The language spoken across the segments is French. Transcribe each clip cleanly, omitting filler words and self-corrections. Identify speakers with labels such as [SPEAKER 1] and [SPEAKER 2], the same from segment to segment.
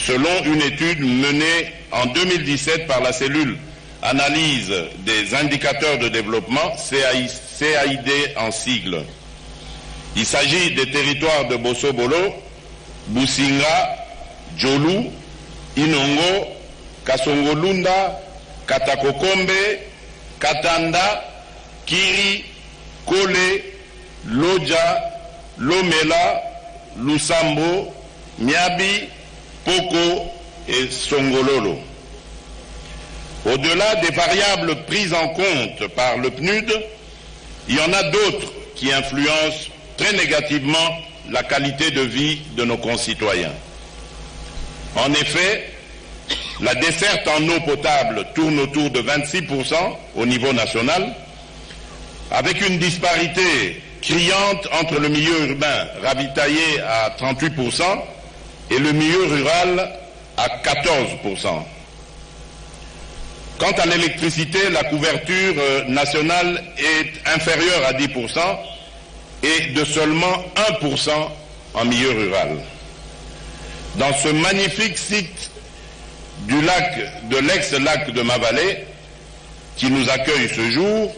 [SPEAKER 1] selon une étude menée en 2017 par la cellule Analyse des indicateurs de développement, CAID en sigle. Il s'agit des territoires de Bosso-Bolo, Businga, Djolu, Inongo, Kasongolunda, Katakokombe, Katanda, Kiri, Kole, Lodja, Lomela, Lusambo, Miabi, Poko et Songololo. Au-delà des variables prises en compte par le PNUD, il y en a d'autres qui influencent très négativement la qualité de vie de nos concitoyens. En effet, la desserte en eau potable tourne autour de 26% au niveau national, avec une disparité criante entre le milieu urbain ravitaillé à 38% et le milieu rural à 14%. Quant à l'électricité, la couverture nationale est inférieure à 10% et de seulement 1% en milieu rural. Dans ce magnifique site du lac, de l'ex-lac de Ma-Vallée, qui nous accueille ce jour,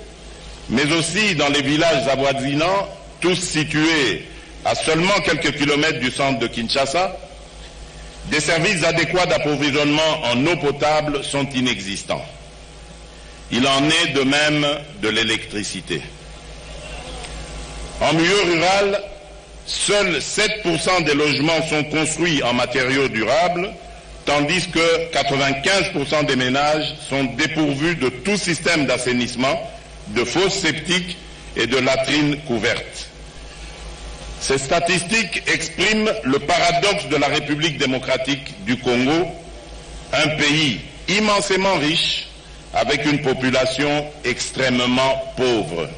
[SPEAKER 1] mais aussi dans les villages avoisinants, tous situés à seulement quelques kilomètres du centre de Kinshasa, des services adéquats d'approvisionnement en eau potable sont inexistants. Il en est de même de l'électricité. En milieu rural, seuls 7% des logements sont construits en matériaux durables, tandis que 95% des ménages sont dépourvus de tout système d'assainissement, de fosses septiques et de latrines couvertes. Ces statistiques expriment le paradoxe de la République démocratique du Congo, un pays immensément riche avec une population extrêmement pauvre.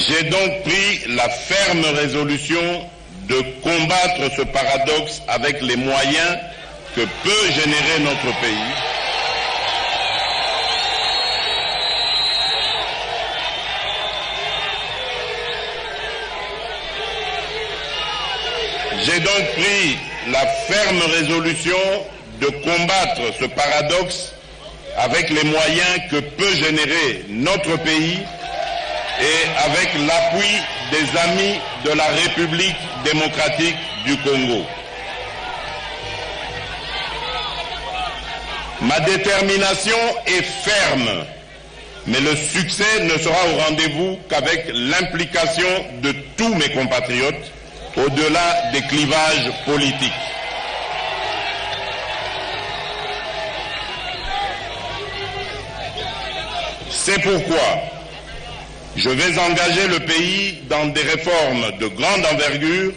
[SPEAKER 1] J'ai donc pris la ferme résolution de combattre ce paradoxe avec les moyens que peut générer notre pays. J'ai donc pris la ferme résolution de combattre ce paradoxe avec les moyens que peut générer notre pays et avec l'appui des amis de la République démocratique du Congo. Ma détermination est ferme, mais le succès ne sera au rendez-vous qu'avec l'implication de tous mes compatriotes, au-delà des clivages politiques. C'est pourquoi je vais engager le pays dans des réformes de grande envergure,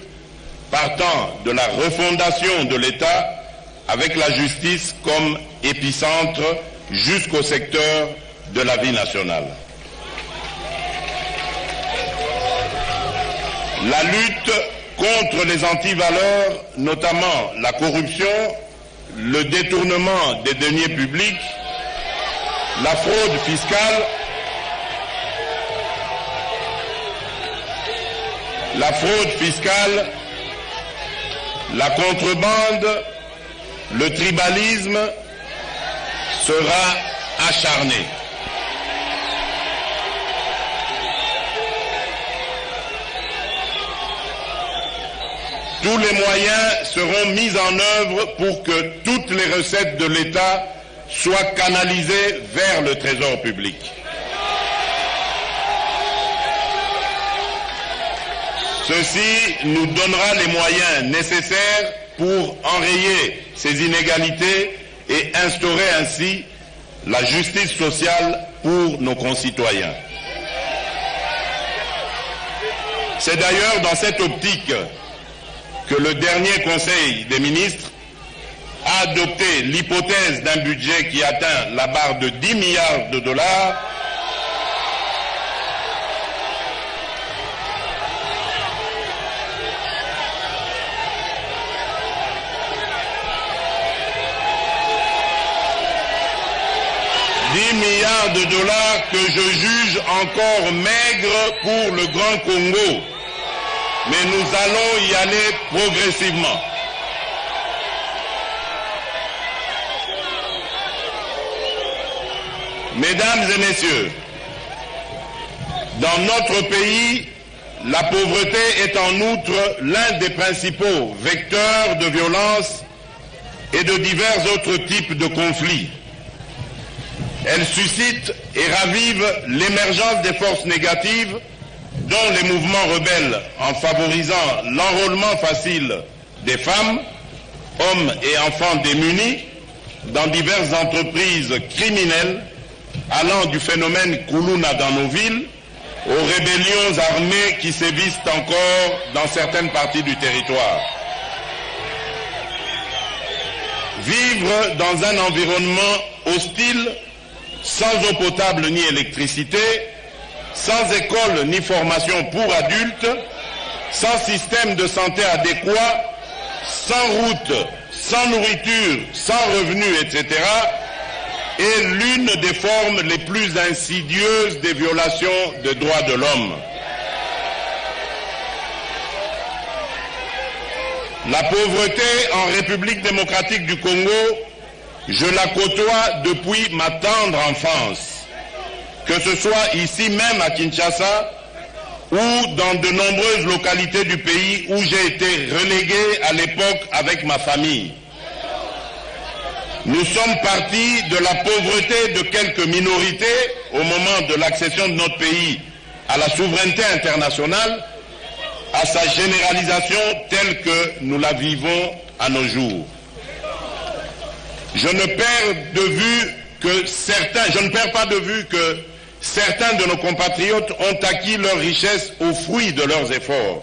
[SPEAKER 1] partant de la refondation de l'État avec la justice comme épicentre jusqu'au secteur de la vie nationale. La lutte contre les antivaleurs, notamment la corruption, le détournement des deniers publics, la fraude fiscale, la contrebande, le tribalisme sera acharné. Tous les moyens seront mis en œuvre pour que toutes les recettes de l'État soient canalisées vers le trésor public. Ceci nous donnera les moyens nécessaires pour enrayer ces inégalités et instaurer ainsi la justice sociale pour nos concitoyens. C'est d'ailleurs dans cette optique que le dernier Conseil des ministres a adopté l'hypothèse d'un budget qui atteint la barre de 10 milliards de dollars de dollars que je juge encore maigre pour le Grand Congo. Mais nous allons y aller progressivement. Mesdames et messieurs, dans notre pays, la pauvreté est en outre l'un des principaux vecteurs de violence et de divers autres types de conflits. Elle suscite et ravive l'émergence des forces négatives, dont les mouvements rebelles, en favorisant l'enrôlement facile des femmes, hommes et enfants démunis dans diverses entreprises criminelles, allant du phénomène Koulouna dans nos villes aux rébellions armées qui sévissent encore dans certaines parties du territoire. Vivre dans un environnement hostile, sans eau potable ni électricité, sans école ni formation pour adultes, sans système de santé adéquat, sans route, sans nourriture, sans revenus, etc., est l'une des formes les plus insidieuses des violations des droits de l'homme. La pauvreté en République démocratique du Congo, je la côtoie depuis ma tendre enfance, que ce soit ici même à Kinshasa ou dans de nombreuses localités du pays où j'ai été relégué à l'époque avec ma famille. Nous sommes partis de la pauvreté de quelques minorités au moment de l'accession de notre pays à la souveraineté internationale, à sa généralisation telle que nous la vivons à nos jours. Je ne perds pas de vue que certains de nos compatriotes ont acquis leur richesse au fruit de leurs efforts,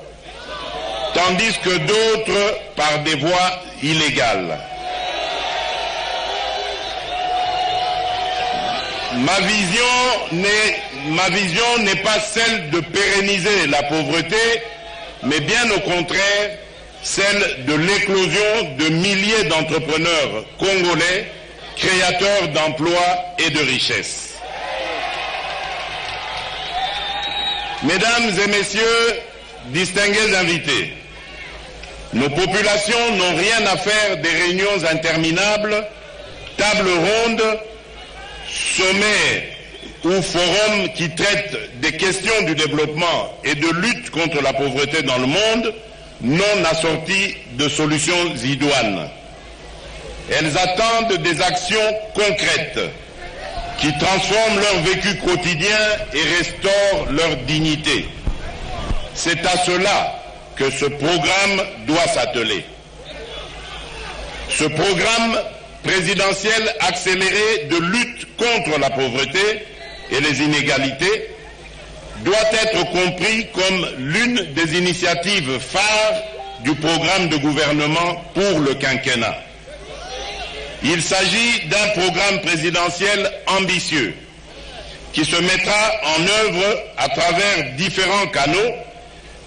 [SPEAKER 1] tandis que d'autres par des voies illégales. Ma vision n'est pas celle de pérenniser la pauvreté, mais bien au contraire, celle de l'éclosion de milliers d'entrepreneurs congolais, créateurs d'emplois et de richesses. Mesdames et messieurs, distingués invités, nos populations n'ont rien à faire des réunions interminables, tables rondes, sommets ou forums qui traitent des questions du développement et de lutte contre la pauvreté dans le monde, non assorties de solutions idoines. Elles attendent des actions concrètes qui transforment leur vécu quotidien et restaurent leur dignité. C'est à cela que ce programme doit s'atteler. Ce programme présidentiel accéléré de lutte contre la pauvreté et les inégalités doit être compris comme l'une des initiatives phares du programme de gouvernement pour le quinquennat. Il s'agit d'un programme présidentiel ambitieux qui se mettra en œuvre à travers différents canaux,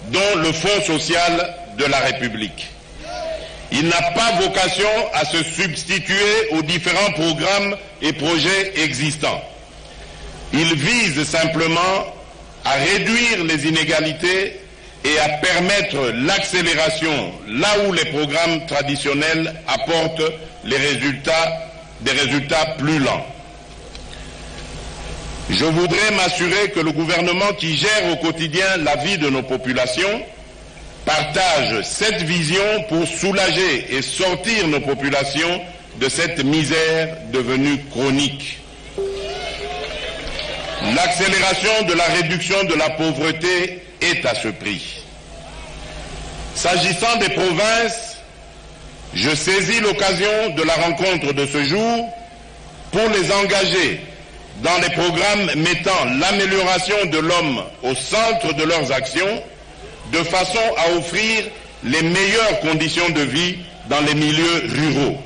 [SPEAKER 1] dont le Fonds social de la République. Il n'a pas vocation à se substituer aux différents programmes et projets existants. Il vise simplement à réduire les inégalités et à permettre l'accélération là où les programmes traditionnels apportent des résultats plus lents. Je voudrais m'assurer que le gouvernement qui gère au quotidien la vie de nos populations partage cette vision pour soulager et sortir nos populations de cette misère devenue chronique. L'accélération de la réduction de la pauvreté est à ce prix. S'agissant des provinces, je saisis l'occasion de la rencontre de ce jour pour les engager dans les programmes mettant l'amélioration de l'homme au centre de leurs actions, de façon à offrir les meilleures conditions de vie dans les milieux ruraux.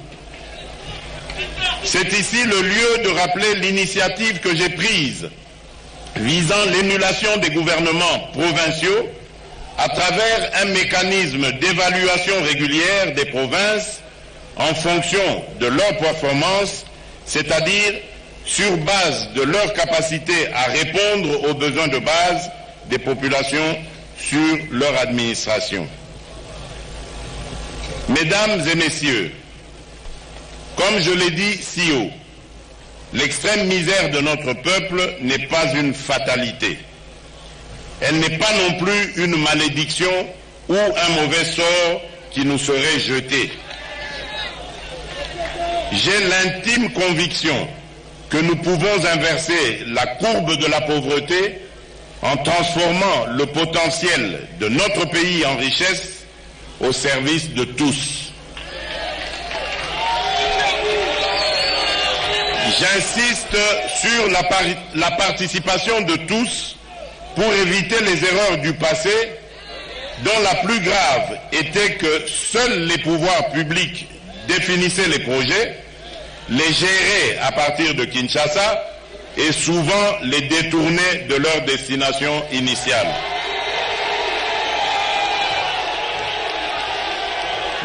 [SPEAKER 1] C'est ici le lieu de rappeler l'initiative que j'ai prise visant l'émulation des gouvernements provinciaux à travers un mécanisme d'évaluation régulière des provinces en fonction de leur performance, c'est-à-dire sur base de leur capacité à répondre aux besoins de base des populations sur leur administration. Mesdames et messieurs, comme je l'ai dit si haut, l'extrême misère de notre peuple n'est pas une fatalité. Elle n'est pas non plus une malédiction ou un mauvais sort qui nous serait jeté. J'ai l'intime conviction que nous pouvons inverser la courbe de la pauvreté en transformant le potentiel de notre pays en richesse au service de tous. J'insiste sur la participation de tous pour éviter les erreurs du passé, dont la plus grave était que seuls les pouvoirs publics définissaient les projets, les géraient à partir de Kinshasa et souvent les détournaient de leur destination initiale.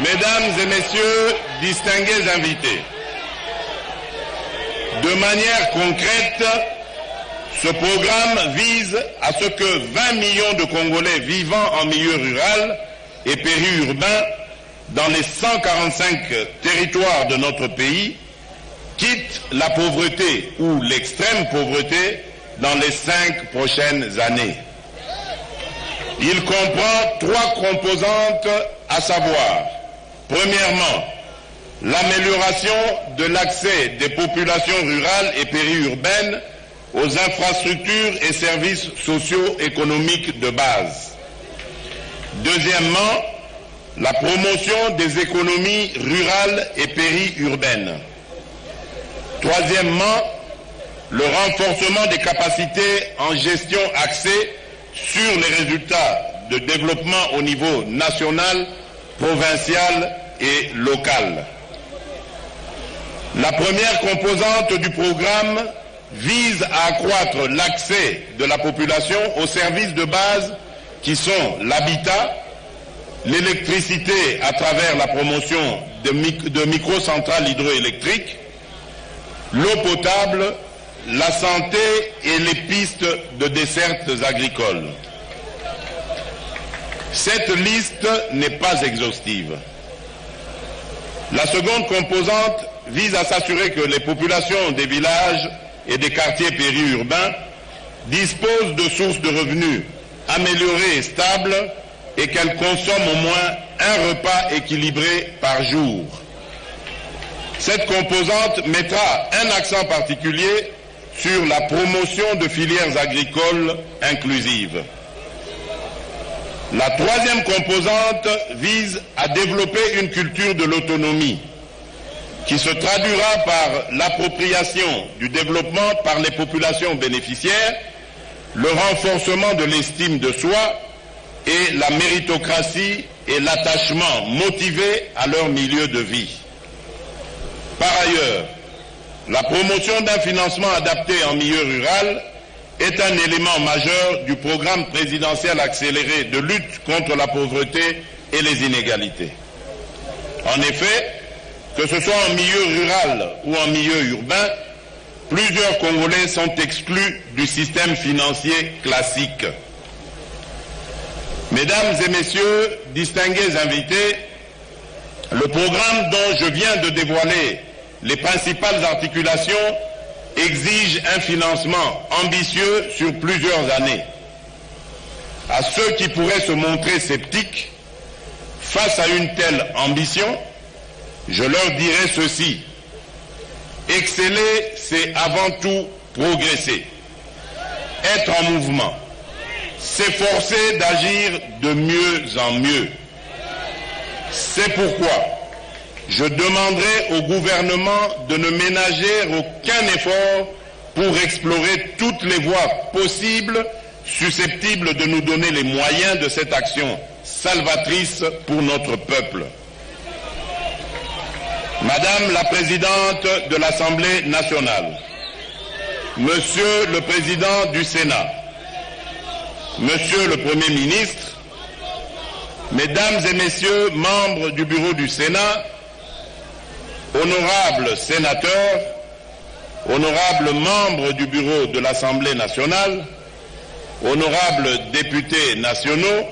[SPEAKER 1] Mesdames et messieurs, distingués invités, de manière concrète, ce programme vise à ce que 20 millions de Congolais vivant en milieu rural et périurbain dans les 145 territoires de notre pays quittent la pauvreté ou l'extrême pauvreté dans les 5 prochaines années. Il comprend 3 composantes à savoir, premièrement, l'amélioration de l'accès des populations rurales et périurbaines aux infrastructures et services socio-économiques de base. Deuxièmement, la promotion des économies rurales et périurbaines. Troisièmement, le renforcement des capacités en gestion axée sur les résultats de développement au niveau national, provincial et local. La première composante du programme vise à accroître l'accès de la population aux services de base qui sont l'habitat, l'électricité à travers la promotion de microcentrales hydroélectriques, l'eau potable, la santé et les pistes de dessertes agricoles. Cette liste n'est pas exhaustive. La seconde composante vise à s'assurer que les populations des villages et des quartiers périurbains disposent de sources de revenus améliorées et stables et qu'elles consomment au moins un repas équilibré par jour. Cette composante mettra un accent particulier sur la promotion de filières agricoles inclusives. La troisième composante vise à développer une culture de l'autonomie qui se traduira par l'appropriation du développement par les populations bénéficiaires, le renforcement de l'estime de soi et la méritocratie et l'attachement motivé à leur milieu de vie. Par ailleurs, la promotion d'un financement adapté en milieu rural est un élément majeur du programme présidentiel accéléré de lutte contre la pauvreté et les inégalités. En effet, que ce soit en milieu rural ou en milieu urbain, plusieurs Congolais sont exclus du système financier classique. Mesdames et messieurs, distingués invités, le programme dont je viens de dévoiler les principales articulations exige un financement ambitieux sur plusieurs années. À ceux qui pourraient se montrer sceptiques face à une telle ambition, je leur dirai ceci. Exceller, c'est avant tout progresser, être en mouvement, s'efforcer d'agir de mieux en mieux. C'est pourquoi je demanderai au gouvernement de ne ménager aucun effort pour explorer toutes les voies possibles susceptibles de nous donner les moyens de cette action salvatrice pour notre peuple. Madame la Présidente de l'Assemblée nationale, Monsieur le Président du Sénat, Monsieur le Premier ministre, Mesdames et Messieurs membres du Bureau du Sénat, honorables sénateurs, honorables membres du bureau de l'Assemblée nationale, honorables députés nationaux,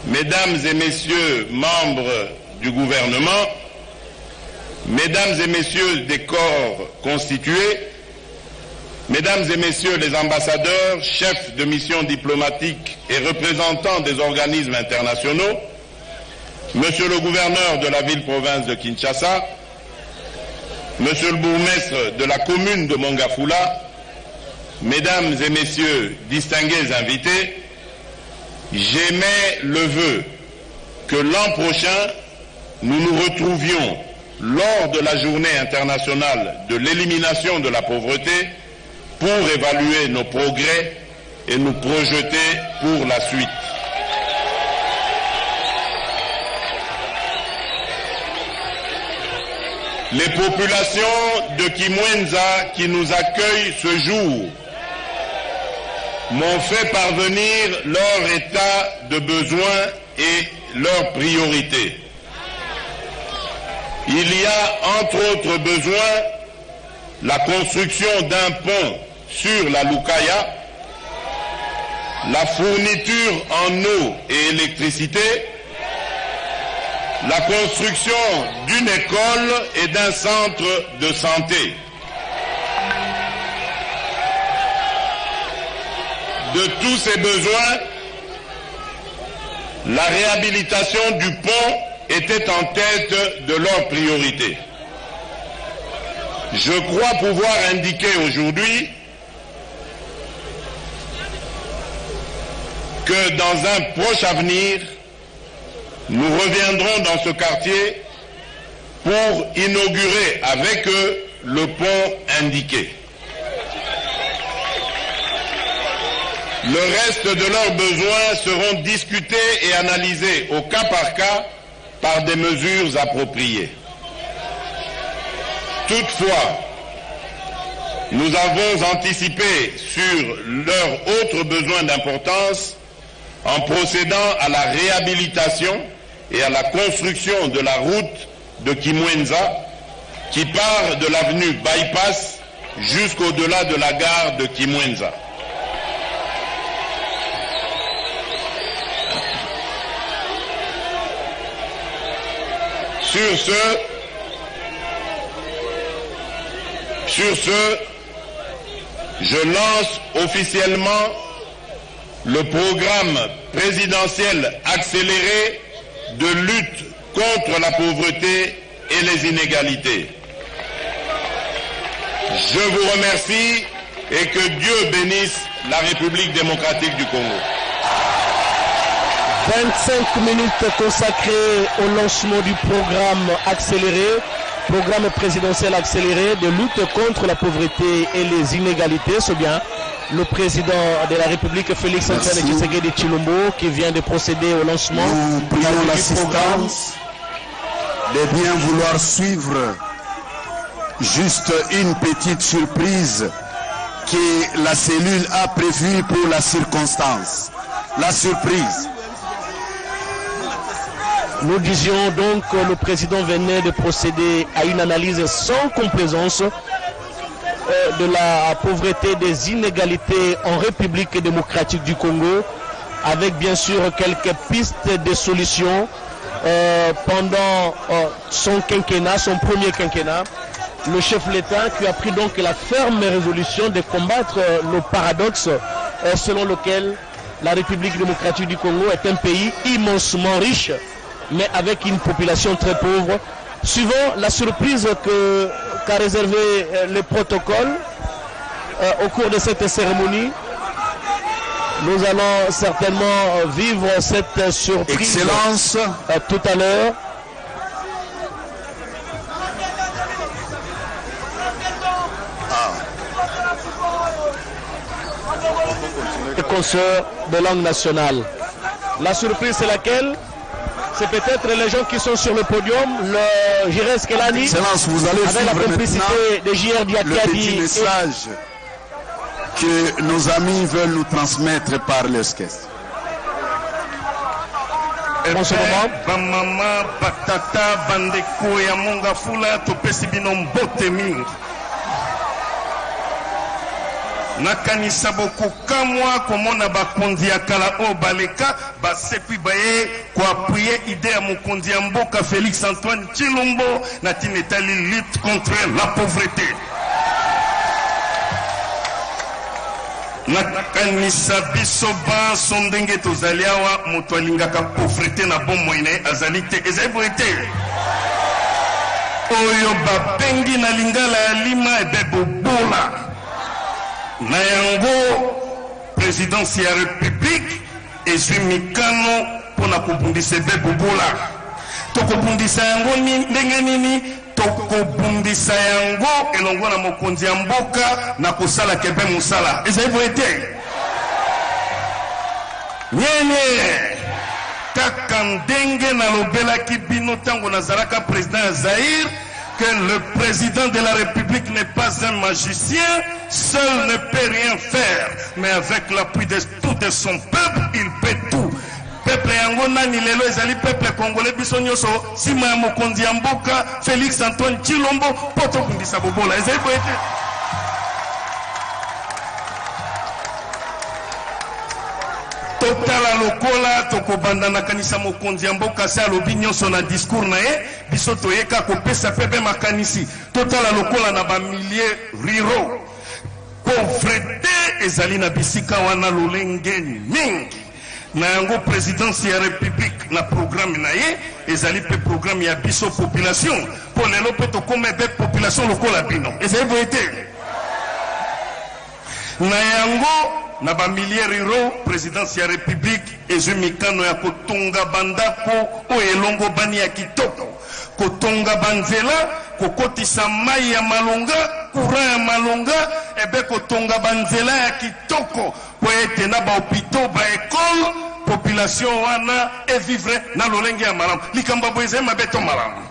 [SPEAKER 1] mesdames et messieurs membres du gouvernement, mesdames et messieurs des corps constitués, mesdames et messieurs les ambassadeurs, chefs de mission diplomatique et représentants des organismes internationaux, monsieur le gouverneur de la ville-province de Kinshasa, monsieur le bourgmestre de la commune de Mongafula, mesdames et messieurs distingués invités, j'émets le vœu que l'an prochain, nous nous retrouvions lors de la journée internationale de l'élimination de la pauvreté pour évaluer nos progrès et nous projeter pour la suite. Les populations de Kimwenza qui nous accueillent ce jour m'ont fait parvenir leur état de besoin et leurs priorités. Il y a entre autres besoins la construction d'un pont sur la Lukaya, la fourniture en eau et électricité, la construction d'une école et d'un centre de santé. De tous ces besoins, la réhabilitation du pont était en tête de leurs priorités. Je crois pouvoir indiquer aujourd'hui que dans un proche avenir, nous reviendrons dans ce quartier pour inaugurer avec eux le pont indiqué. Le reste de leurs besoins seront discutés et analysés au cas par cas par des mesures appropriées. Toutefois, nous avons anticipé sur leurs autres besoins d'importance en procédant à la réhabilitation et à la construction de la route de Kimwenza qui part de l'avenue Bypass jusqu'au-delà de la gare de Kimwenza. Sur ce, je lance officiellement le programme présidentiel accéléré de lutte contre la pauvreté et les inégalités. Je vous remercie et que Dieu bénisse la République démocratique du Congo.
[SPEAKER 2] 25 minutes consacrées au lancement du programme accéléré, programme présidentiel accéléré de lutte contre la pauvreté et les inégalités. C'est bien le président de la République, Félix Antoine Tshisekedi Tshilombo, qui vient de procéder au lancement
[SPEAKER 3] du programme. De bien vouloir suivre juste une petite surprise que la cellule a prévue pour la circonstance. La surprise.
[SPEAKER 2] Nous disions donc que le président venait de procéder à une analyse sans complaisance de la pauvreté, des inégalités en République démocratique du Congo, avec bien sûr quelques pistes de solutions pendant son quinquennat, son premier quinquennat. Le chef de l'État qui a pris donc la ferme résolution de combattre le paradoxe selon lequel la République démocratique du Congo est un pays immensement riche, mais avec une population très pauvre. Suivant la surprise qu'a réservé le protocole au cours de cette cérémonie, nous allons certainement vivre cette surprise.
[SPEAKER 3] Excellence.
[SPEAKER 2] Tout à l'heure. Les consoeurs de langue nationale. La surprise, c'est laquelle? C'est peut-être les gens qui sont sur le podium, le Jires Kelani,
[SPEAKER 3] Excellence, vous allez
[SPEAKER 2] avec la complicité de JR
[SPEAKER 3] le petit message que nos amis veulent nous transmettre par l'orchestre.
[SPEAKER 2] En ce moment,
[SPEAKER 4] bamama batata bandeko ya Mongafula topesi bino mbote mingi. nakanisa bokokamwa komona bakonzi ya kala o baleka basepi baye koappuye ide ya mokonzi ya mboka Félix Antoine Tshilombo na tina etali lutte contre la pauvreté. Nakanisa biso banso ndenge tozali awa moto alingaka pauvreté na bomoi na ye azali te ezali boye te oyo babengi na lingala ya lima ebe bobola na yango présidence ya république ezwi mikano mpona kobundisa ebe bobola tokobundisa yango ndenge nini tokobundisa yango elongo na mokonzi ya mboka na kosala kebe mosala ezali boye te nyenye kaka ndenge nalobelaki bino ntango nazalaka président ya Zaïre que le président de la République n'est pas un magicien, seul ne peut rien faire, mais avec l'appui de tout de son peuple, il peut tout. Peuple yango nani lelo ezali peuple congolais biso nyoso sima ya mokonzi ya mboka Félix Antoine Tshilombo poto kundisa bobola ezali boye te. Totala lokola tokobanda na kanisa mokonzi ya mboka se alobi nyonso na discours na ye biso toyeka kopesa pepe makanisi totala lokola na bamilie riro pauvreté ezali na bisika wana lolenge mingi na yango présidence ya république na programme na ye ezali pe programme ya biso population po lelo pe tokoma ebe population lokola bino ezali boye te na yango na bamilie riro présidence ya république ezwi mikano ya kotonga bandako oyo elongo bani ya kitoko kotonga banzela kokotisa mai ya malonga courant ya malonga ebe kotonga banzela ya kitoko po ete na bahopitau baekole population wana evivre na lolenge ya malamu likambo boye ezali mabe to malamu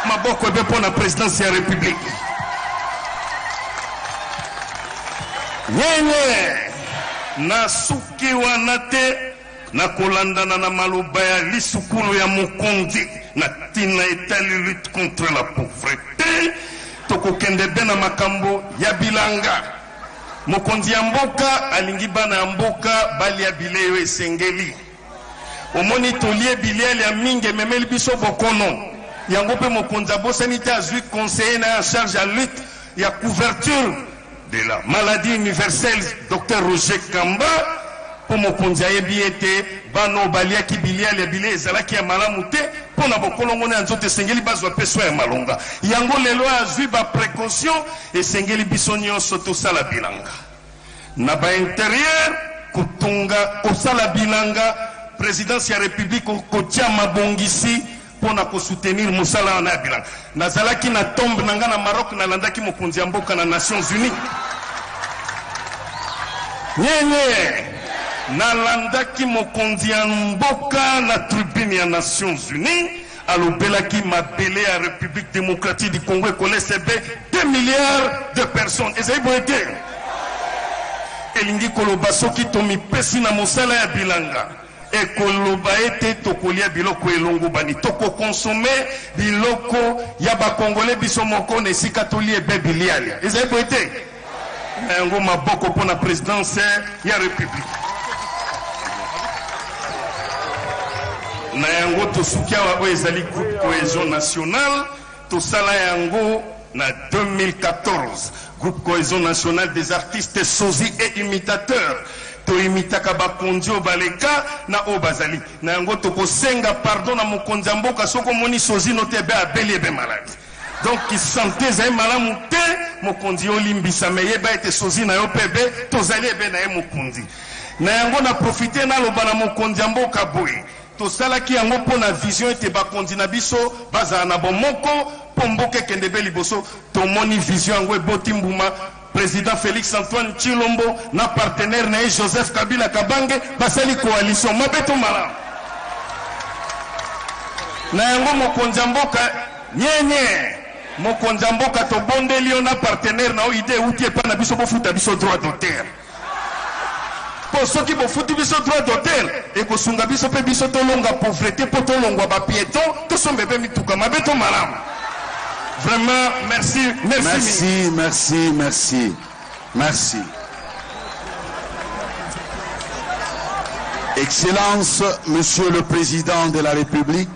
[SPEAKER 4] maboko ebe mpo na présidence ya république nyenye na suki wana te na kolandana na maloba ya lisukulu ya mokonzi na tina etali lutte contre la pauvreté tokokende be na makambo ya bilanga mokonzi ya mboka alingi bana ya mboka balia bileyo esengeli omoni tolie biliele ya mingi ememeli biso bokono yango mpe mokonzi abosani te azwi conseiller na ya charge ya lutte ya couverture de la maladie universelle Dr Roger Kamba pour mokonzi ayebi ete bano baliaki biliale ya bile ezalaki ya malamu te mpona bokolongo na nzoto esengeli bazwa mpe so ya malonga yango lelo azwi baprécaution esengeli biso nyonso tosala bilanga na baintérieur kotonga kosala bilanga présidence ya république kotia mabongisi mpona kosoutenir mosala wana ya bilanga nazalaki na tombe na nga na Maroc nalandaki mokonzi ya mboka na Nations Unies nyenye nalandaki mokonzi ya mboka na tribune ya Nations Unies alobelaki mabele ya République démocratique du Congo ekolesebe 2 milliards de personnes ezali boye te elingi koloba soki tomipesi na mosala ya bilanga ekoloba ete tokolia biloko elongo bani tokokonsome biloko ya bakongole biso moko na esika tolie ebe bilialia ezali boye te na yango maboko mpo na présidence ya république na yango tosuki awa oyo ezali groupe cohésion nationale tosala yango na 2014 groupe cohésion nationale des artistes sosie et imitateurs toimitaka bakonzi oyo baleka na oyo bazali na yango tokosenga pardon na mokonzi ya mboka soki omoni sozino te ebe abeli ebe maladi donc sante ezali malamu te mokonzi olimbisama yeba ete sozi na yo mpe ebe tozali ebe na ye mokonzi na yango na profite naloba na mokonzi ya mboka boye tosalaki yango mpo na vision ete bakonzi na biso bazala na bomoko mpo mboka ekende be liboso tomoni vision yango eboti mbuma président Félix Antoine Tshilombo na partenaire na Joseph Kabila Kabange basali coalition mabeto malamu na yango mokonzi ya mboka nyenye mokonzi ya mboka tobondeli yo na partenaire na o ide euti epa na biso bofuta biso droit d'auteur po soki bofuti biso droit d'auteur ekosunga biso mpe biso tolonga pauvreté po tolongwa bapieton tosomba ebe mituka mabeto malamu. Vraiment, merci.
[SPEAKER 3] Excellences, Monsieur le Président de la République,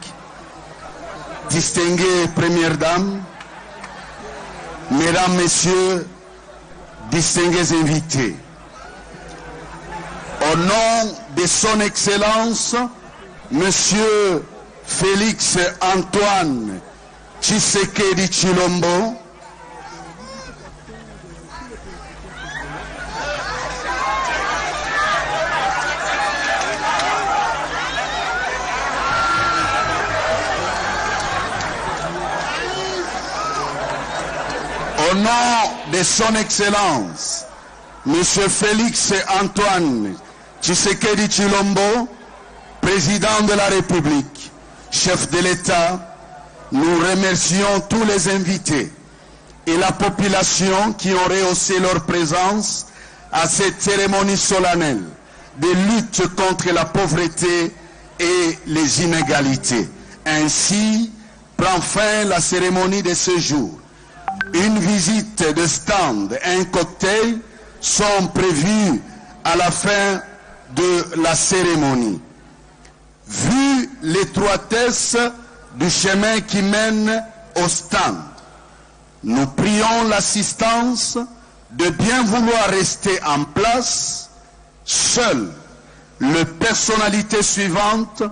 [SPEAKER 3] distinguées Premières Dames, Mesdames, Messieurs, distingués invités, au nom de Son Excellence, Monsieur Félix Antoine Tshisekedi Tshilombo, au nom de Son Excellence, Monsieur Félix Antoine Tshisekedi Tshilombo, Président de la République, chef de l'État, nous remercions tous les invités et la population qui ont rehaussé leur présence à cette cérémonie solennelle de lutte contre la pauvreté et les inégalités. Ainsi prend fin la cérémonie de ce jour. Une visite de stand et un cocktail sont prévus à la fin de la cérémonie. Vu l'étroitesse du chemin qui mène au stand, nous prions l'assistance de bien vouloir rester en place. Seules les personnalités suivantes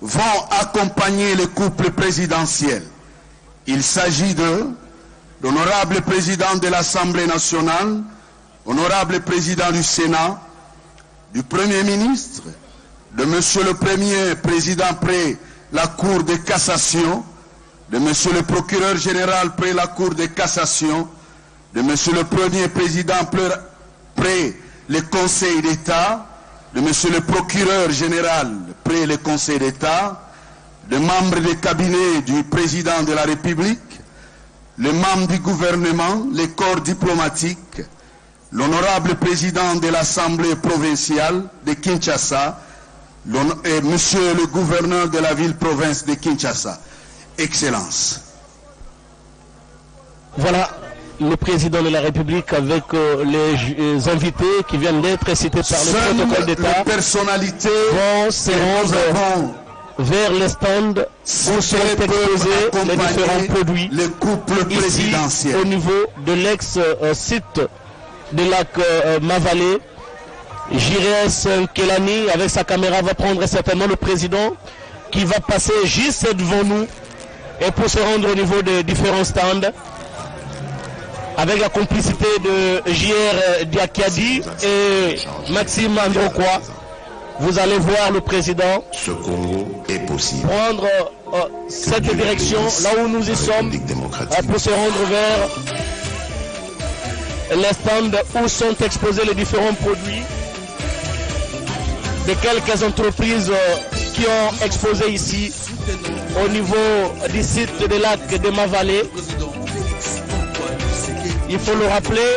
[SPEAKER 3] vont accompagner le couple présidentiel. Il s'agit de l'honorable président de l'Assemblée nationale, honorable président du Sénat, du Premier ministre, de Monsieur le Premier président près la Cour de cassation, de Monsieur le procureur général près la Cour de cassation, de Monsieur le Premier président près le Conseil d'État, de Monsieur le procureur général près le Conseil d'État, de membres du cabinet du président de la République, les membres du gouvernement, les corps diplomatiques, l'honorable président de l'Assemblée provinciale de Kinshasa, et monsieur le gouverneur de la ville-province de Kinshasa. Excellence.
[SPEAKER 2] Voilà le président de la République avec les invités qui viennent d'être cités par le protocole d'État.
[SPEAKER 3] Les personnalités
[SPEAKER 2] vont se rendre vers les stands où sont exposés les différents produits
[SPEAKER 3] le couple présidentiel.
[SPEAKER 2] Ici, au niveau de l'ex-site de lac Mavalé. J.S. Kelani avec sa caméra va prendre certainement le président qui va passer juste devant nous et pour se rendre au niveau des différents stands avec la complicité de J.R. Diakadi et Maxime Androkwa. Vous allez voir le président
[SPEAKER 5] ce Congo est possible.
[SPEAKER 2] Prendre cette direction là où nous y sommes pour se rendre vers les stands où sont exposés les différents produits de quelques entreprises qui ont exposé ici au niveau du site de lac de Mavalé. Il faut le rappeler,